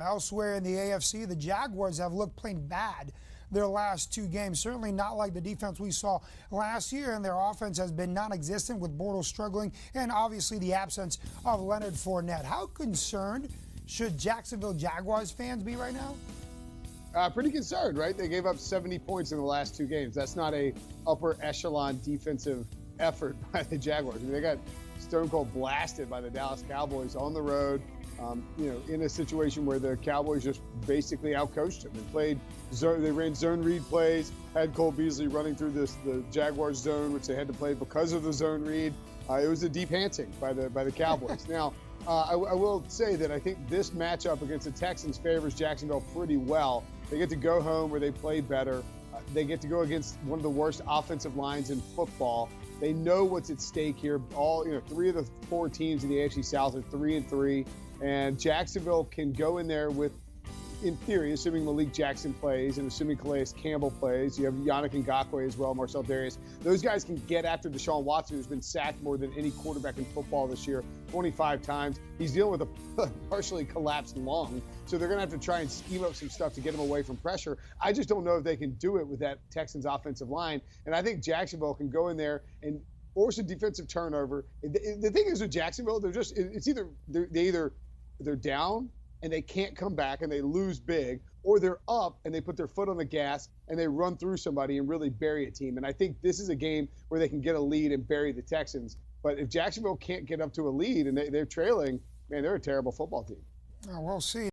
Elsewhere in the AFC, the Jaguars have looked plain bad their last two games. Certainly not like the defense we saw last year, and their offense has been non-existent with Bortles struggling and obviously the absence of Leonard Fournette. How concerned should Jacksonville Jaguars fans be right now? Pretty concerned, right? They gave up 70 points in the last two games. That's not a upper echelon defensive effort by the Jaguars. I mean, they got stone cold blasted by the Dallas Cowboys on the road. In a situation where the Cowboys just basically outcoached them and played zone. They ran zone read plays, had Cole Beasley running through the Jaguars zone, which they had to play because of the zone read. It was a deep pantsing by the Cowboys. Now, I will say that I think this matchup against the Texans favors Jacksonville pretty well. They get to go home where they play better. They get to go against one of the worst offensive lines in football. They know what's at stake here. Three of the four teams in the AFC South are 3-3. And Jacksonville can go in there with, in theory, assuming Malik Jackson plays and assuming Calais Campbell plays. You have Yannick Ngakoue as well, Marcel Darius. Those guys can get after Deshaun Watson, who's been sacked more than any quarterback in football this year, 25 times. He's dealing with a partially collapsed lung, so they're going to have to try and scheme up some stuff to get him away from pressure. I just don't know if they can do it with that Texans offensive line. And I think Jacksonville can go in there and force a defensive turnover. The thing is with Jacksonville, they're down and they can't come back and they lose big, or they're up and they put their foot on the gas and they run through somebody and really bury a team. And I think this is a game where they can get a lead and bury the Texans. But if Jacksonville can't get up to a lead and they're trailing, man, they're a terrible football team. We'll see.